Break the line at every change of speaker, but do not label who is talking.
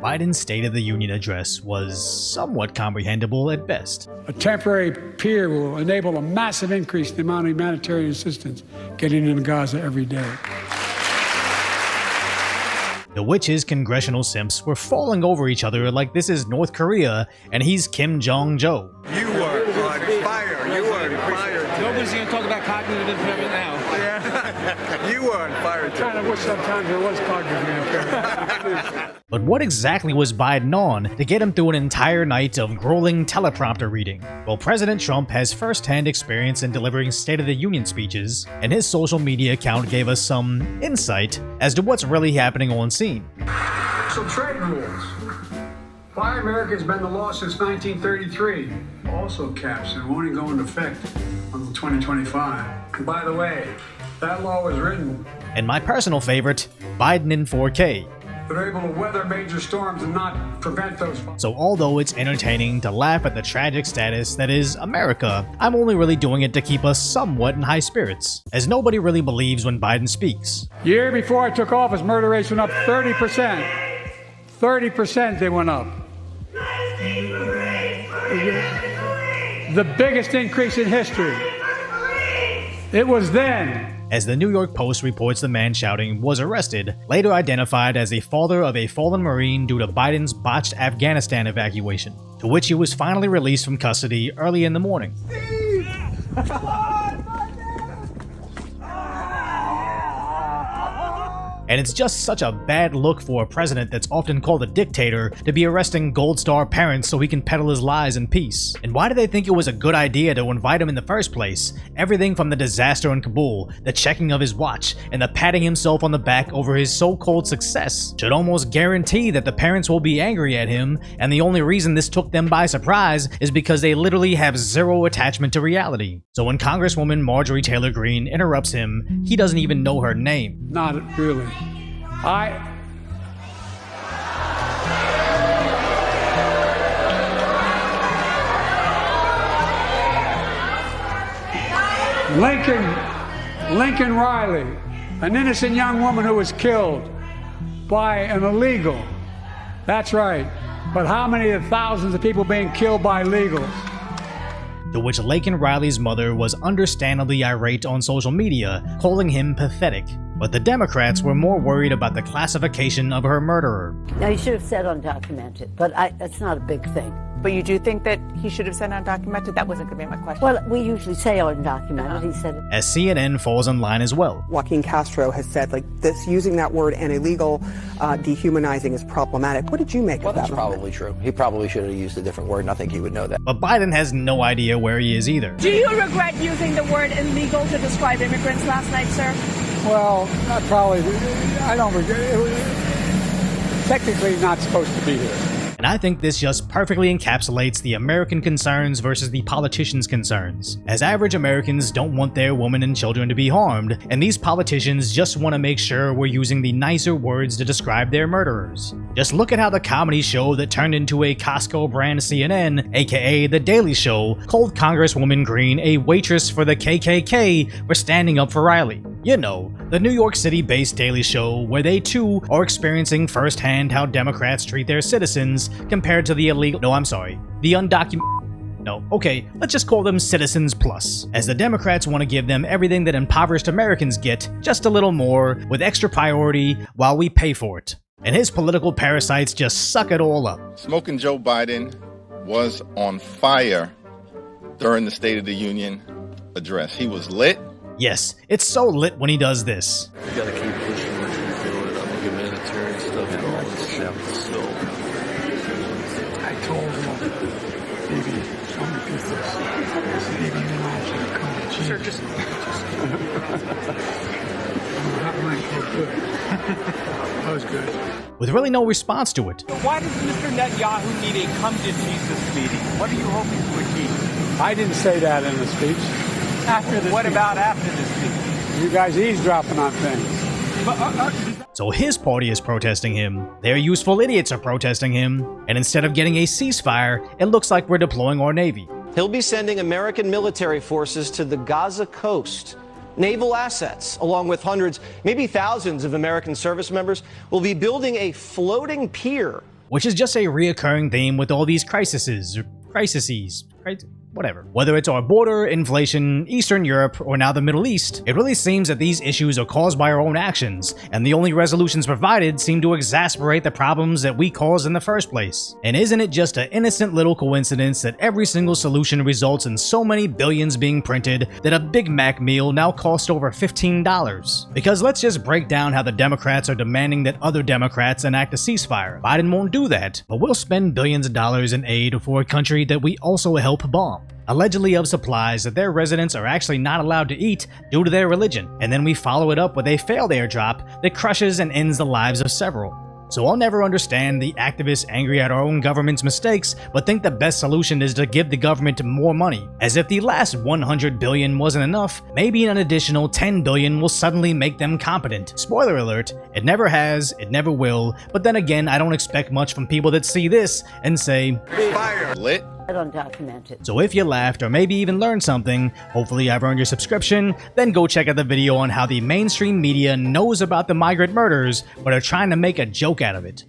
Biden's State of the Union address was somewhat comprehensible at best.
A temporary pier will enable a massive increase in the amount of humanitarian assistance getting into Gaza every day.
To which his congressional simps were falling over each other like this is North Korea and he's Kim Jong-jo.
You are on fire. You are on fire.
Nobody's going to talk about cognitive impairment now.
Yeah. You are on fire.
I kind of wish sometimes there was cognitive impairment.
But what exactly was Biden on to get him through an entire night of grueling teleprompter reading? Well, President Trump has first-hand experience in delivering State of the Union speeches, and his social media account gave us some insight as to what's really happening on scene.
So trade rules. Buy America has been the law since 1933. Also caps and won't even go into effect until 2025. And by the way, that law was written.
And my personal favorite, Biden in 4K.
They're able to weather major storms and not prevent those.
So although it's entertaining to laugh at the tragic status that is America, I'm only really doing it to keep us somewhat in high spirits, as nobody really believes when Biden speaks.
Year before I took office, murder rates went up 30%. 30% they went up. The biggest increase in history. It was then.
As the New York Post reports, the man shouting was arrested, later identified as a father of a fallen Marine due to Biden's botched Afghanistan evacuation, to which he was finally released from custody early in the morning. And it's just such a bad look for a president that's often called a dictator to be arresting Gold Star parents so he can peddle his lies in peace. And why do they think it was a good idea to invite him in the first place? Everything from the disaster in Kabul, the checking of his watch, and the patting himself on the back over his so-called success should almost guarantee that the parents will be angry at him, and the only reason this took them by surprise is because they literally have zero attachment to reality. So when Congresswoman Marjorie Taylor Greene interrupts him, he doesn't even know her name.
Not really. Lincoln Riley, an innocent young woman who was killed by an illegal. That's right. But how many of the thousands of people being killed by illegals?
To which Laken Riley's mother was understandably irate on social media, calling him pathetic. But the Democrats were more worried about the classification of her murderer.
Now, he should have said undocumented, but that's not a big thing.
But you do think that he should have said undocumented? That wasn't going to be my question.
Well, we usually say undocumented. He said it.
As CNN falls in line as well.
Joaquin Castro has said, this using that word and illegal, dehumanizing is problematic. What did you make of that?
Well, that's probably true. He probably should have used a different word, and I think he would know that.
But Biden has no idea where he is either.
Do you regret using the word illegal to describe immigrants last night, sir?
Well, I don't regret it. It was technically not supposed to be here.
And I think this just perfectly encapsulates the American concerns versus the politicians' concerns. As average Americans don't want their women and children to be harmed, and these politicians just want to make sure we're using the nicer words to describe their murderers. Just look at how the comedy show that turned into a Costco brand CNN, aka The Daily Show, called Congresswoman Greene a waitress for the KKK for standing up for Riley. You know, the New York City-based Daily Show where they too are experiencing firsthand how Democrats treat their citizens compared to the illegal— the undocumented— okay, let's just call them Citizens Plus, as the Democrats want to give them everything that impoverished Americans get, just a little more, with extra priority, while we pay for it. And his political parasites just suck it all up.
Smoking Joe Biden was on fire during the State of the Union address. He was lit.
Yes, it's so lit when he does this.
You gotta keep pushing what you're doing about humanitarian stuff and all this stuff. So
I told him, baby, show me pieces. Baby, you know I should come.
Sure, just
That was good.
With really no response to it.
Why does Mr. Netanyahu need a come to Jesus meeting? What are you hoping to achieve?
I didn't say that in the speech.
After the what about after the speech?
You guys eavesdropping on things.
So his party is protesting him, their useful idiots are protesting him, and instead of getting a ceasefire, it looks like we're deploying our Navy.
He'll be sending American military forces to the Gaza coast. Naval assets, along with hundreds, maybe thousands of American service members, will be building a floating pier.
which is just a reoccurring theme with all these crises. Whatever. Whether it's our border, inflation, Eastern Europe, or now the Middle East, it really seems that these issues are caused by our own actions, and the only resolutions provided seem to exacerbate the problems that we caused in the first place. And isn't it just an innocent little coincidence that every single solution results in so many billions being printed that a Big Mac meal now costs over $15? Because let's just break down how the Democrats are demanding that other Democrats enact a ceasefire. Biden won't do that, but we'll spend billions of dollars in aid for a country that we also help bomb, allegedly of supplies that their residents are actually not allowed to eat due to their religion, and then we follow it up with a failed airdrop that crushes and ends the lives of several. So I'll never understand the activists angry at our own government's mistakes, but think the best solution is to give the government more money. As if the last $100 billion wasn't enough, maybe an additional $10 billion will suddenly make them competent. Spoiler alert, it never has, it never will, but then again, I don't expect much from people that see this and say,
Fire.
Lit.
Undocumented.
So if you laughed or maybe even learned something, hopefully I've earned your subscription, then go check out the video on how the mainstream media knows about the migrant murders but are trying to make a joke out of it.